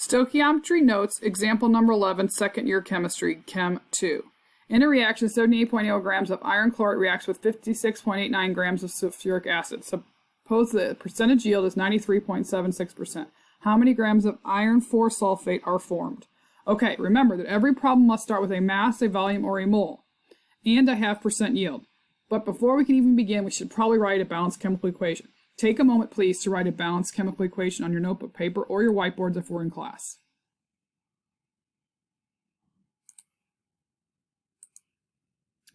Stoichiometry notes, example number 11, second year chemistry, Chem 2. In a reaction, 78.0 grams of iron chloride reacts with 56.89 grams of sulfuric acid. Suppose the percentage yield is 93.76%. How many grams of iron 4 sulfate are formed? Okay, remember that every problem must start with a mass, a volume, or a mole. And I have percent yield. But before we can even begin, we should probably write a balanced chemical equation. Take a moment, please, to write a balanced chemical equation on your notebook paper or your whiteboards if we're in class.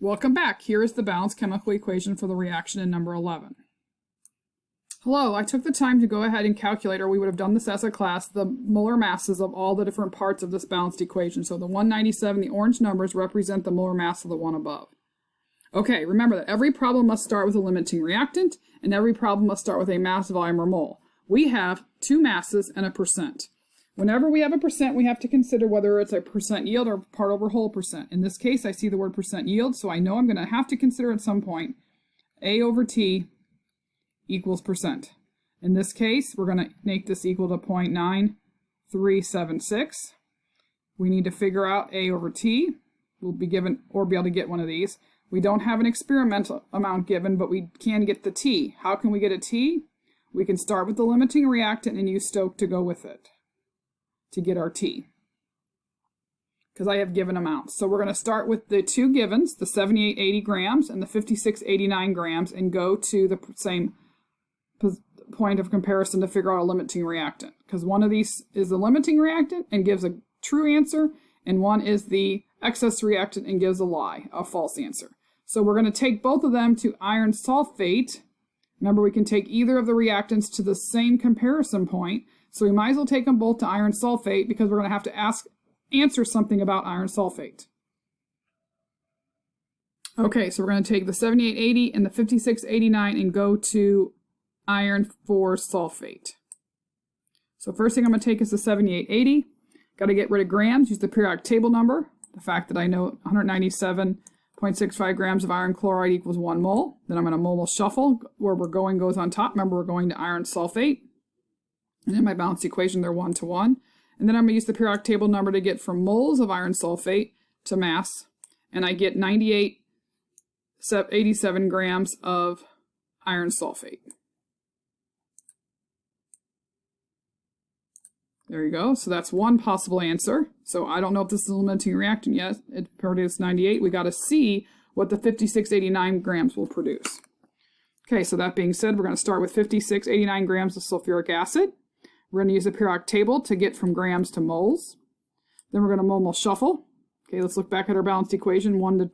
Welcome back. Here is the balanced chemical equation for the reaction in number 11. Hello, I took the time to go ahead and calculate, or we would have done this as a class, the molar masses of all the different parts of this balanced equation. So the 197, the orange numbers, represent the molar mass of the one above. Okay, remember that every problem must start with a limiting reactant, and every problem must start with a mass, volume, or mole. We have two masses and a percent. Whenever we have a percent, we have to consider whether it's a percent yield or part over whole percent. In this case, I see the word percent yield, so I know I'm going to have to consider at some point A over T equals percent. In this case, we're going to make this equal to 0.9376. We need to figure out A over T. We'll be given, or be able to get one of these. We don't have an experimental amount given, but we can get the T. How can we get a T? We can start with the limiting reactant and use Stoich to go with it to get our T, because I have given amounts. So we're going to start with the two givens, the 7880 grams and the 5689 grams, and go to the same point of comparison to figure out a limiting reactant, because one of these is the limiting reactant and gives a true answer, and one is the excess reactant and gives a false answer. So we're going to take both of them to iron sulfate. Remember, we can take either of the reactants to the same comparison point, so we might as well take them both to iron sulfate, because we're going to have to answer something about iron sulfate. Okay, so we're going to take the 7880 and the 5689 and go to iron 4 sulfate. So first thing I'm going to take is the 7880. Got to get rid of grams, use the periodic table number. The fact that I know 197.65 grams of iron chloride equals 1 mole. Then I'm going to mole shuffle. Where we're going goes on top. Remember, we're going to iron sulfate. And in my balanced equation, they're 1 to 1. And then I'm going to use the periodic table number to get from moles of iron sulfate to mass. And I get 87 grams of iron sulfate. There you go. So that's one possible answer. So I don't know if this is a limiting reactant yet. It produced 98. We got to see what the 5689 grams will produce. Okay, so that being said, we're going to start with 5689 grams of sulfuric acid. We're going to use the periodic table to get from grams to moles. Then we're going to mole shuffle. Okay, let's look back at our balanced equation. 1 to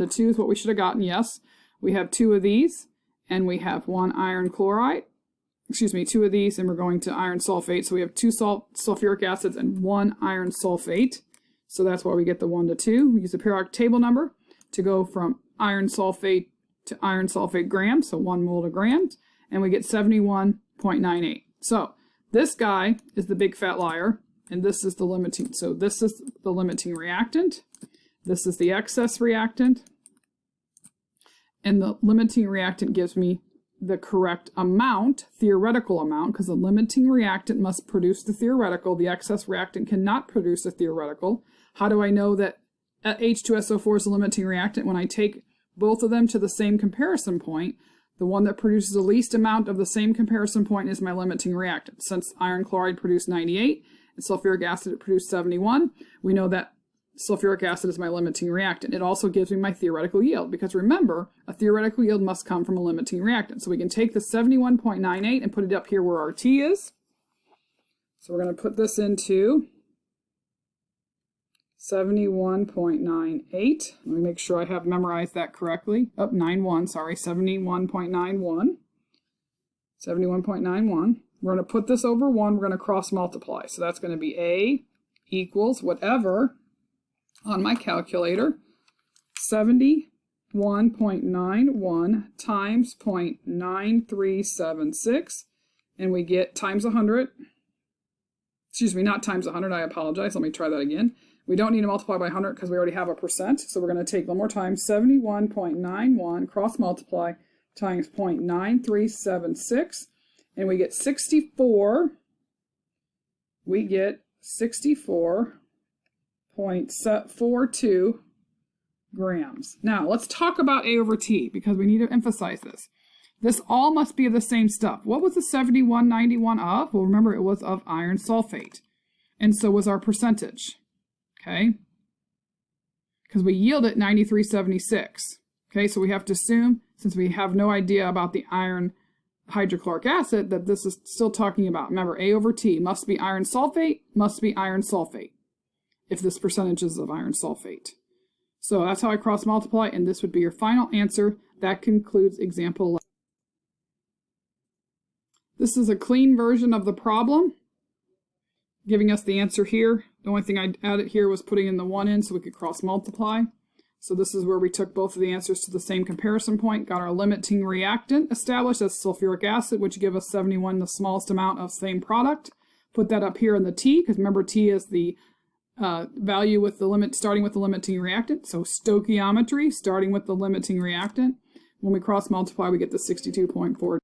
2 is what we should have gotten. Yes, we have 2 of these, and we have 1 iron chloride. Excuse me, 2 of these, and we're going to iron sulfate. So we have 2 sulfuric acids and 1 iron sulfate. So that's why we get the 1 to 2. We use the periodic table number to go from iron sulfate to iron sulfate grams, so 1 mole to grams, and we get 71.98. So this guy is the big fat liar, and this is the limiting. So this is the limiting reactant. This is the excess reactant. And the limiting reactant gives me the correct amount, theoretical amount, because the limiting reactant must produce the theoretical. The excess reactant cannot produce the theoretical. How do I know that H2SO4 is a limiting reactant? When I take both of them to the same comparison point, the one that produces the least amount of the same comparison point is my limiting reactant. Since iron chloride produced 98 and sulfuric acid produced 71, we know that sulfuric acid is my limiting reactant. It also gives me my theoretical yield, because remember, a theoretical yield must come from a limiting reactant. So we can take the 71.98 and put it up here where our T is. So we're going to put this into 71.98. Let me make sure I have memorized that correctly. 91, sorry, 71.91. 71.91. We're going to put this over 1. We're going to cross multiply. So that's going to be A equals whatever on my calculator, 71.91 times 0.9376. And we get times 100. Excuse me, not times 100. I apologize. Let me try that again. We don't need to multiply by 100 because we already have a percent. So we're going to take one more time, 71.91 cross multiply times 0.9376. And we get 64. We get 64.42 grams. Now, let's talk about A over T, because we need to emphasize this. This all must be the same stuff. What was the 7191 of? Well, remember, it was of iron sulfate. And so was our percentage. Okay? Because we yielded 9376. Okay, so we have to assume, since we have no idea about the iron hydrochloric acid, that this is still talking about. Remember, A over T must be iron sulfate, must be iron sulfate, if this percentage is of iron sulfate. So that's how I cross multiply, and this would be your final answer. That concludes example 11. This is a clean version of the problem, giving us the answer here. The only thing I added here was putting in the 1 in so we could cross multiply. So this is where we took both of the answers to the same comparison point, got our limiting reactant established as sulfuric acid, which give us 71, the smallest amount of same product. Put that up here in the T, because remember T is the value with the limit, starting with the limiting reactant. So stoichiometry, starting with the limiting reactant. When we cross multiply, we get the 62.4.